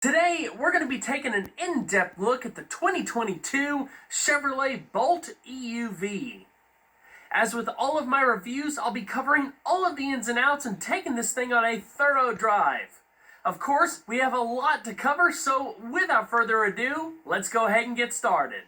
Today, we're going to be taking an in-depth look at the 2022 Chevrolet Bolt EUV. As with all of my reviews, I'll be covering all of the ins and outs and taking this thing on a thorough drive. Of course, we have a lot to cover, so without further ado, let's go ahead and get started.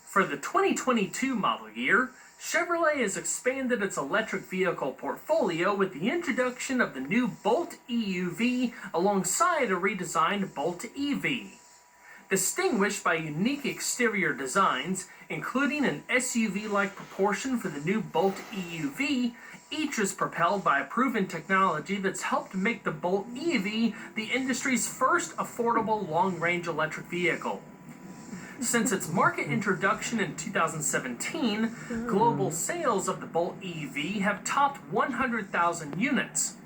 For the 2022 model year, Chevrolet has expanded its electric vehicle portfolio with the introduction of the new Bolt EUV alongside a redesigned Bolt EV. Distinguished by unique exterior designs, including an SUV-like proportion for the new Bolt EUV, each is propelled by a proven technology that's helped make the Bolt EV the industry's first affordable long-range electric vehicle. Since its market introduction in 2017, global sales of the Bolt EV have topped 100,000 units.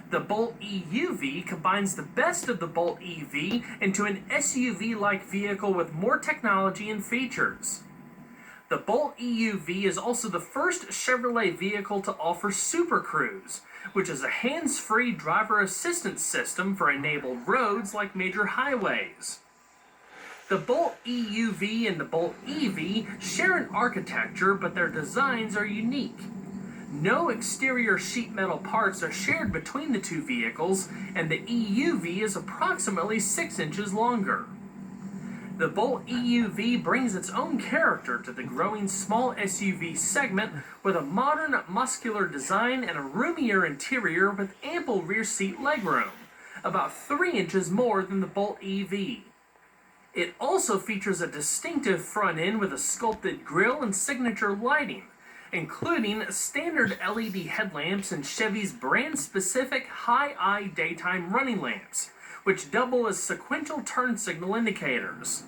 The Bolt EUV combines the best of the Bolt EV into an SUV-like vehicle with more technology and features. The Bolt EUV is also the first Chevrolet vehicle to offer Super Cruise, which is a hands-free driver assistance system for enabled roads like major highways. The Bolt EUV and the Bolt EV share an architecture, but their designs are unique. No exterior sheet metal parts are shared between the two vehicles, and the EUV is approximately 6 inches longer. The Bolt EUV brings its own character to the growing small SUV segment with a modern, muscular design and a roomier interior with ample rear seat legroom, about 3 inches more than the Bolt EV. It also features a distinctive front end with a sculpted grille and signature lighting, including standard LED headlamps and Chevy's brand-specific high-eye daytime running lamps, which double as sequential turn signal indicators.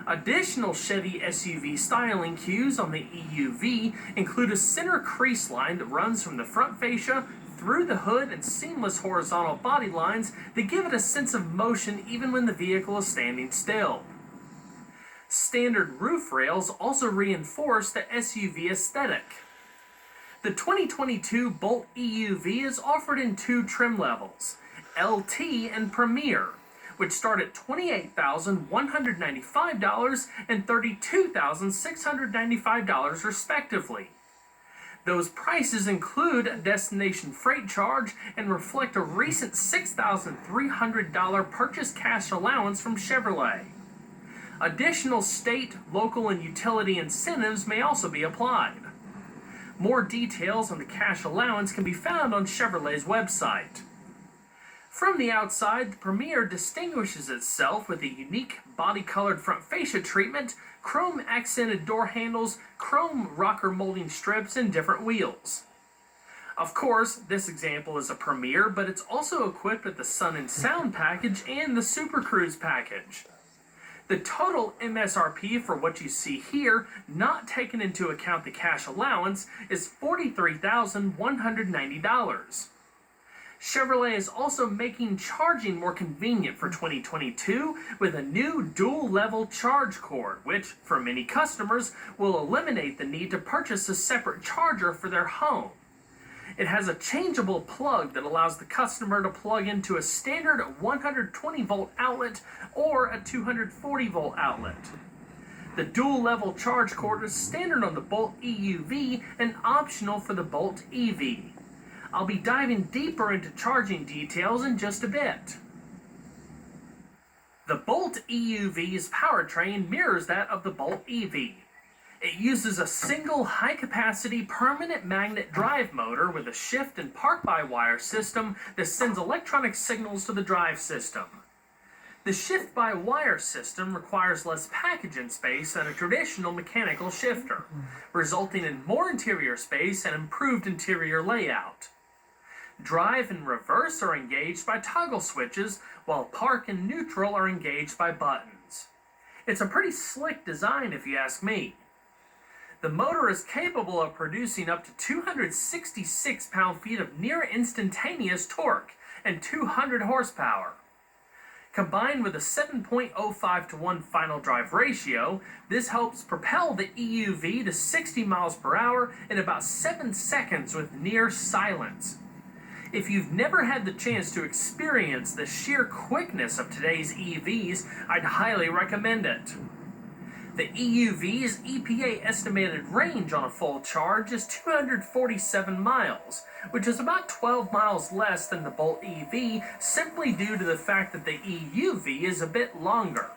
Additional Chevy SUV styling cues on the EUV include a center crease line that runs from the front fascia through the hood and seamless horizontal body lines that give it a sense of motion even when the vehicle is standing still. Standard roof rails also reinforce the SUV aesthetic. The 2022 Bolt EUV is offered in 2 trim levels, LT and Premier, which start at $28,195 and $32,695 respectively. Those prices include a destination freight charge and reflect a recent $6,300 purchase cash allowance from Chevrolet. Additional state, local, and utility incentives may also be applied. More details on the cash allowance can be found on Chevrolet's website. From the outside, the Premier distinguishes itself with a unique body-colored front fascia treatment, chrome-accented door handles, chrome rocker molding strips, and different wheels. Of course, this example is a Premier, but it's also equipped with the Sun and Sound package and the Super Cruise package. The total MSRP for what you see here, not taking into account the cash allowance, is $43,190. Chevrolet is also making charging more convenient for 2022 with a new dual-level charge cord, which, for many customers, will eliminate the need to purchase a separate charger for their home. It has a changeable plug that allows the customer to plug into a standard 120-volt outlet or a 240-volt outlet. The dual-level charge cord is standard on the Bolt EUV and optional for the Bolt EV. I'll be diving deeper into charging details in just a bit. The Bolt EUV's powertrain mirrors that of the Bolt EV. It uses a single high-capacity permanent magnet drive motor with a shift and park-by-wire system that sends electronic signals to the drive system. The shift-by-wire system requires less packaging space than a traditional mechanical shifter, resulting in more interior space and improved interior layout. Drive and reverse are engaged by toggle switches, while park and neutral are engaged by buttons. It's a pretty slick design if you ask me. The motor is capable of producing up to 266 pound-feet of near instantaneous torque and 200 horsepower. Combined with a 7.05 to 1 final drive ratio, this helps propel the EUV to 60 miles per hour in about 7 seconds with near silence. If you've never had the chance to experience the sheer quickness of today's EVs, I'd highly recommend it. The EUV's EPA estimated range on a full charge is 247 miles, which is about 12 miles less than the Bolt EV, simply due to the fact that the EUV is a bit longer.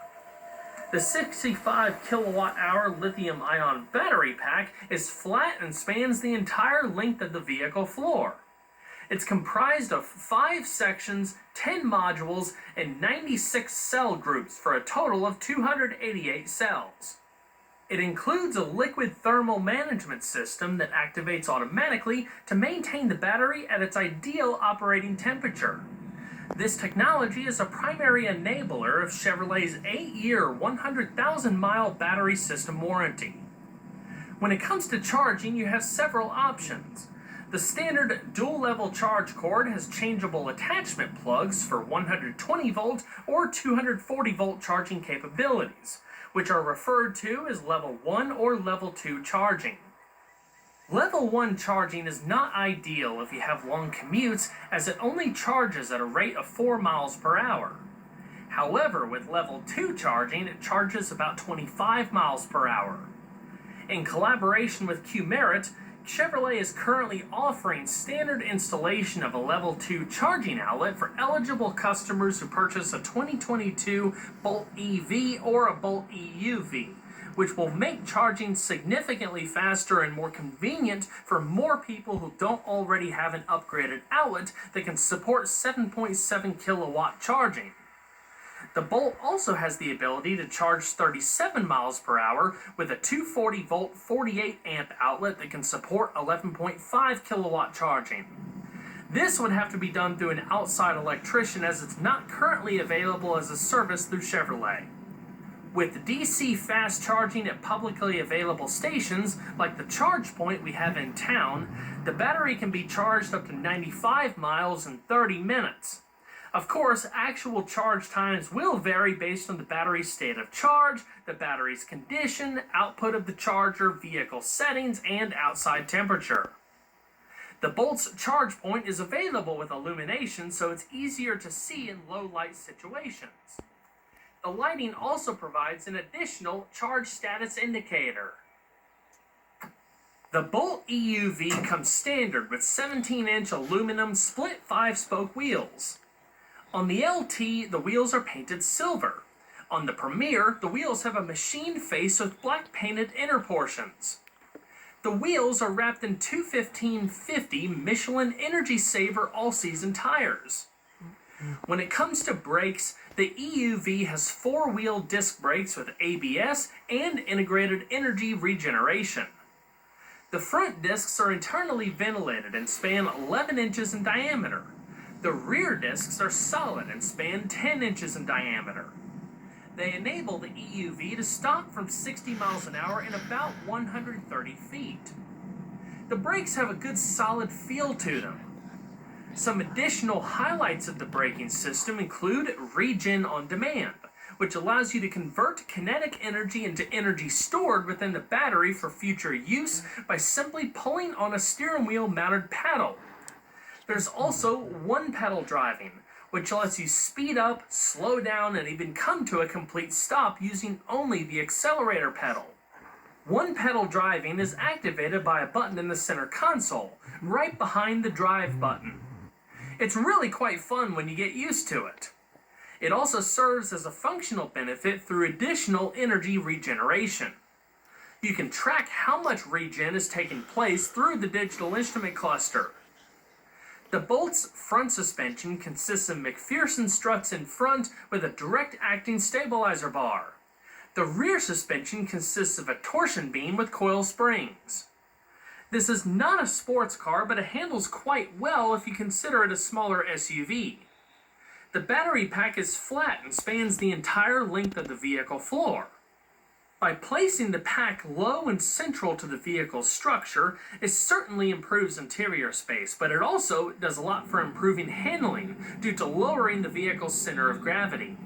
The 65 kilowatt-hour lithium-ion battery pack is flat and spans the entire length of the vehicle floor. It's comprised of 5 sections, 10 modules, and 96 cell groups for a total of 288 cells. It includes a liquid thermal management system that activates automatically to maintain the battery at its ideal operating temperature. This technology is a primary enabler of Chevrolet's 8-year, 100,000-mile battery system warranty. When it comes to charging, you have several options. The standard dual-level charge cord has changeable attachment plugs for 120-volt or 240-volt charging capabilities, which are referred to as Level 1 or Level 2 charging. Level 1 charging is not ideal if you have long commutes, as it only charges at a rate of 4 miles per hour. However, with Level 2 charging, it charges about 25 miles per hour. In collaboration with Qmerit, Chevrolet is currently offering standard installation of a Level 2 charging outlet for eligible customers who purchase a 2022 Bolt EV or a Bolt EUV, which will make charging significantly faster and more convenient for more people who don't already have an upgraded outlet that can support 7.7 kilowatt charging. The Bolt also has the ability to charge 37 miles per hour with a 240-volt 48-amp outlet that can support 11.5 kilowatt charging. This would have to be done through an outside electrician, as it's not currently available as a service through Chevrolet. With DC fast charging at publicly available stations, like the charge point we have in town, the battery can be charged up to 95 miles in 30 minutes. Of course, actual charge times will vary based on the battery's state of charge, the battery's condition, output of the charger, vehicle settings, and outside temperature. The Bolt's charge point is available with illumination, so it's easier to see in low light situations. The lighting also provides an additional charge status indicator. The Bolt EUV comes standard with 17-inch aluminum split 5-spoke wheels. On the LT, the wheels are painted silver. On the Premier, the wheels have a machined face with black painted inner portions. The wheels are wrapped in 215/50 Michelin Energy Saver all-season tires. When it comes to brakes, the EUV has 4-wheel disc brakes with ABS and integrated energy regeneration. The front discs are internally ventilated and span 11 inches in diameter. The rear discs are solid and span 10 inches in diameter. They enable the EUV to stop from 60 miles an hour in about 130 feet. The brakes have a good solid feel to them. Some additional highlights of the braking system include Regen on Demand, which allows you to convert kinetic energy into energy stored within the battery for future use by simply pulling on a steering wheel mounted paddle. There's also one-pedal driving, which lets you speed up, slow down, and even come to a complete stop using only the accelerator pedal. One-pedal driving is activated by a button in the center console, right behind the drive button. It's really quite fun when you get used to it. It also serves as a functional benefit through additional energy regeneration. You can track how much regen is taking place through the digital instrument cluster. The Bolt's front suspension consists of McPherson struts in front with a direct-acting stabilizer bar. The rear suspension consists of a torsion beam with coil springs. This is not a sports car, but it handles quite well if you consider it a smaller SUV. The battery pack is flat and spans the entire length of the vehicle floor. By placing the pack low and central to the vehicle's structure, it certainly improves interior space, but it also does a lot for improving handling due to lowering the vehicle's center of gravity.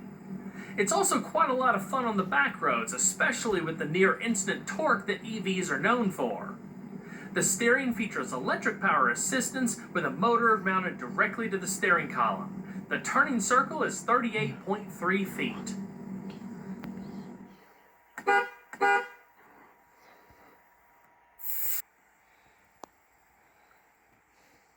It's also quite a lot of fun on the back roads, especially with the near instant torque that EVs are known for. The steering features electric power assistance with a motor mounted directly to the steering column. The turning circle is 38.3 feet.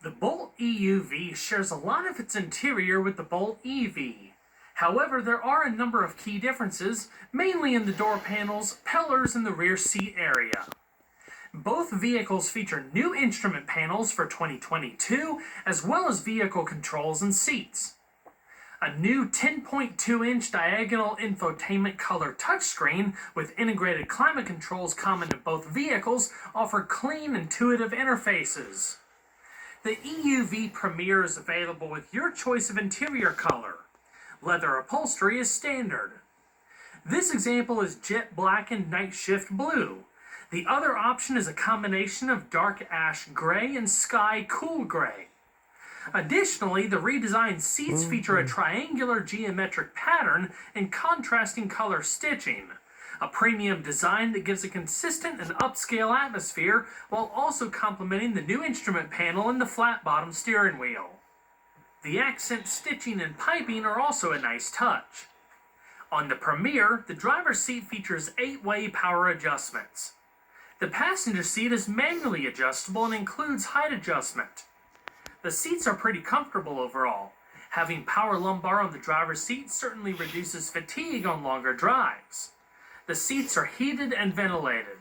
The Bolt EUV shares a lot of its interior with the Bolt EV. However, there are a number of key differences, mainly in the door panels, pillars, and the rear seat area. Both vehicles feature new instrument panels for 2022, as well as vehicle controls and seats. A new 10.2-inch diagonal infotainment color touchscreen with integrated climate controls common to both vehicles offer clean, intuitive interfaces. The EUV Premier is available with your choice of interior color. Leather upholstery is standard. This example is jet black and night shift blue. The other option is a combination of dark ash gray and sky cool gray. Additionally, the redesigned seats feature a triangular geometric pattern and contrasting color stitching, a premium design that gives a consistent and upscale atmosphere while also complementing the new instrument panel and the flat-bottom steering wheel. The accent stitching and piping are also a nice touch. On the Premier, the driver's seat features 8-way power adjustments. The passenger seat is manually adjustable and includes height adjustment. The seats are pretty comfortable overall. Having power lumbar on the driver's seat certainly reduces fatigue on longer drives. The seats are heated and ventilated.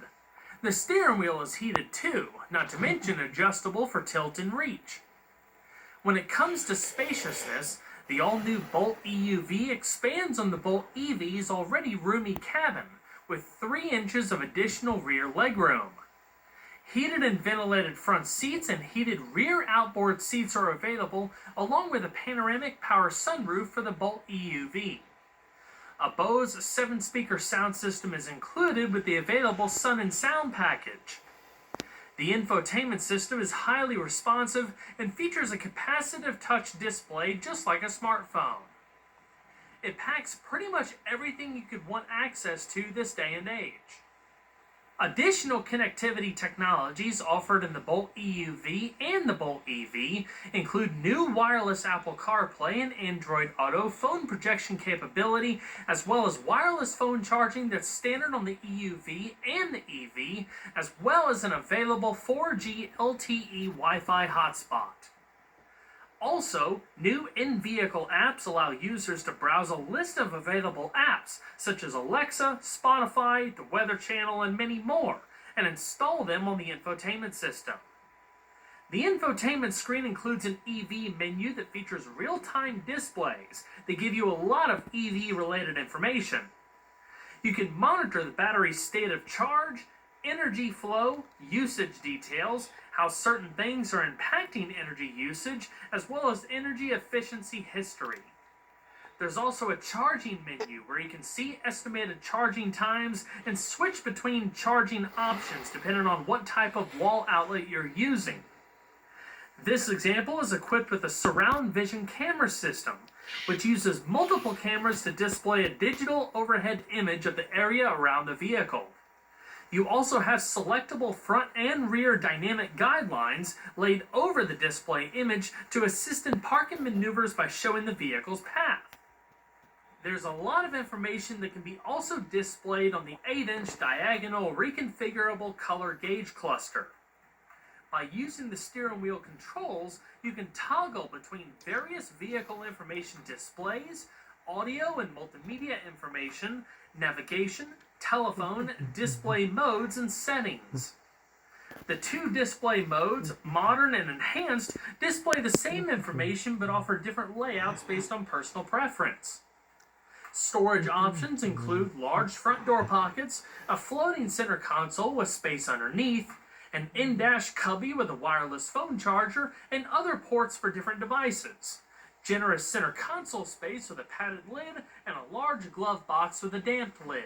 The steering wheel is heated too, not to mention adjustable for tilt and reach. When it comes to spaciousness, the all-new Bolt EUV expands on the Bolt EV's already roomy cabin, with 3 inches of additional rear legroom. Heated and ventilated front seats and heated rear outboard seats are available, along with a panoramic power sunroof for the Bolt EUV. A Bose 7-speaker sound system is included with the available Sun & Sound package. The infotainment system is highly responsive and features a capacitive touch display just like a smartphone. It packs pretty much everything you could want access to this day and age. Additional connectivity technologies offered in the Bolt EUV and the Bolt EV include new wireless Apple CarPlay and Android Auto phone projection capability, as well as wireless phone charging that's standard on the EUV and the EV, as well as an available 4G LTE Wi-Fi hotspot. Also, new in-vehicle apps allow users to browse a list of available apps, such as Alexa, Spotify, the Weather Channel, and many more, and install them on the infotainment system. The infotainment screen includes an EV menu that features real-time displays that give you a lot of EV-related information. You can monitor the battery's state of charge, energy flow, usage details, how certain things are impacting energy usage, as well as energy efficiency history. There's also a charging menu where you can see estimated charging times and switch between charging options depending on what type of wall outlet you're using. This example is equipped with a surround vision camera system, which uses multiple cameras to display a digital overhead image of the area around the vehicle. You also have selectable front and rear dynamic guidelines laid over the display image to assist in parking maneuvers by showing the vehicle's path. There's a lot of information that can be also displayed on the 8-inch diagonal reconfigurable color gauge cluster. By using the steering wheel controls, you can toggle between various vehicle information displays, audio and multimedia information, navigation, telephone, display modes, and settings. The 2 display modes, modern and enhanced, display the same information but offer different layouts based on personal preference. Storage options include large front door pockets, a floating center console with space underneath, an in-dash cubby with a wireless phone charger, and other ports for different devices. Generous center console space with a padded lid, and a large glove box with a damped lid.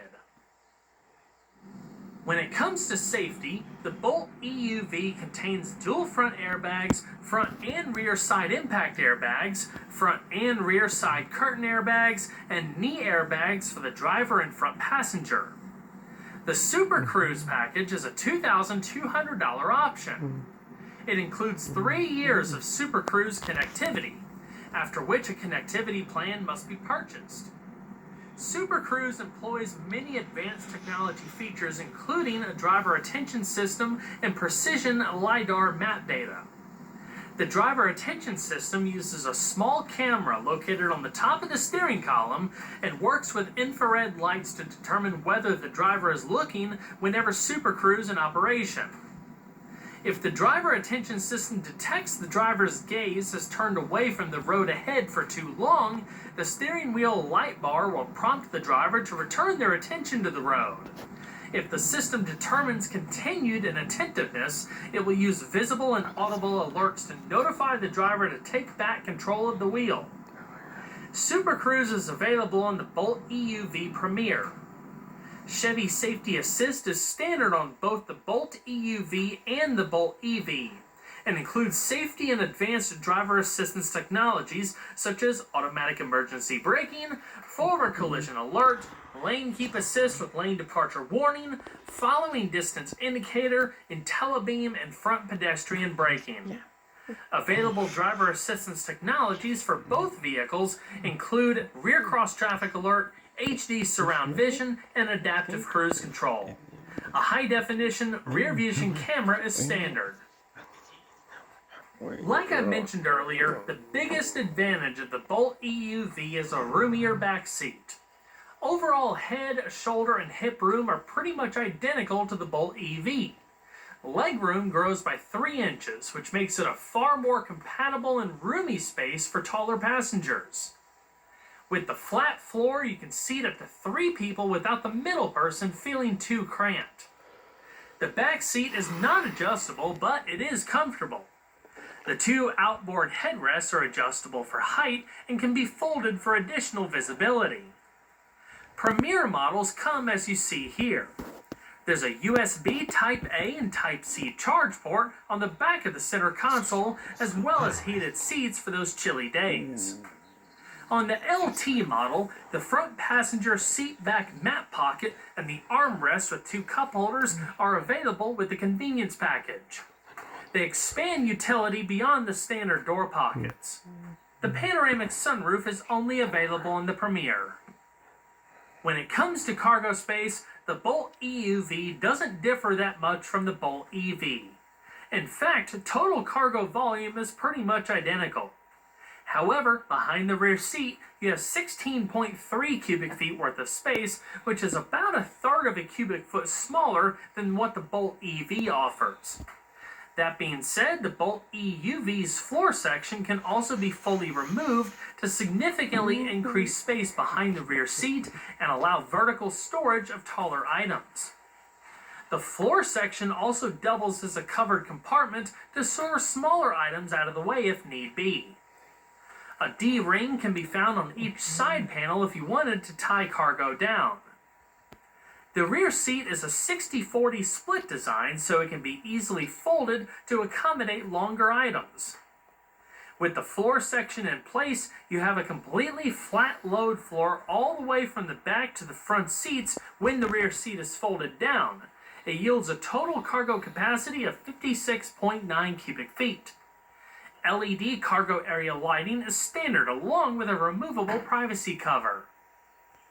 When it comes to safety, the Bolt EUV contains dual front airbags, front and rear side impact airbags, front and rear side curtain airbags, and knee airbags for the driver and front passenger. The Super Cruise package is a $2,200 option. It includes 3 years of Super Cruise connectivity, after which a connectivity plan must be purchased. Super Cruise employs many advanced technology features, including a driver attention system and precision LiDAR map data. The driver attention system uses a small camera located on the top of the steering column and works with infrared lights to determine whether the driver is looking whenever Super Cruise is in operation. If the driver attention system detects the driver's gaze has turned away from the road ahead for too long, the steering wheel light bar will prompt the driver to return their attention to the road. If the system determines continued inattentiveness, it will use visible and audible alerts to notify the driver to take back control of the wheel. Super Cruise is available on the Bolt EUV Premier. Chevy Safety Assist is standard on both the Bolt EUV and the Bolt EV, and includes safety and advanced driver assistance technologies such as automatic emergency braking, forward collision alert, lane keep assist with lane departure warning, following distance indicator, IntelliBeam, and front pedestrian braking. Available driver assistance technologies for both vehicles include rear cross traffic alert, HD surround vision, and adaptive cruise control. A high-definition rear vision camera is standard. Like I mentioned earlier, the biggest advantage of the Bolt EUV is a roomier back seat. Overall head, shoulder, and hip room are pretty much identical to the Bolt EV. Legroom grows by 3 inches, which makes it a far more compatible and roomy space for taller passengers. With the flat floor, you can seat up to 3 people without the middle person feeling too cramped. The back seat is not adjustable, but it is comfortable. The 2 outboard headrests are adjustable for height and can be folded for additional visibility. Premier models come as you see here. There's a USB Type-A and Type-C charge port on the back of the center console, as well as heated seats for those chilly days. On the LT model, the front passenger seat back map pocket and the armrest with 2 cup holders are available with the convenience package. They expand utility beyond the standard door pockets. The panoramic sunroof is only available in the Premier. When it comes to cargo space, the Bolt EUV doesn't differ that much from the Bolt EV. In fact, total cargo volume is pretty much identical. However, behind the rear seat, you have 16.3 cubic feet worth of space, which is about 1/3 of a cubic foot smaller than what the Bolt EV offers. That being said, the Bolt EUV's floor section can also be fully removed to significantly increase space behind the rear seat and allow vertical storage of taller items. The floor section also doubles as a covered compartment to store smaller items out of the way if need be. A D-ring can be found on each side panel if you wanted to tie cargo down. The rear seat is a 60-40 split design, so it can be easily folded to accommodate longer items. With the floor section in place, you have a completely flat load floor all the way from the back to the front seats when the rear seat is folded down. It yields a total cargo capacity of 56.9 cubic feet. LED cargo area lighting is standard along with a removable privacy cover.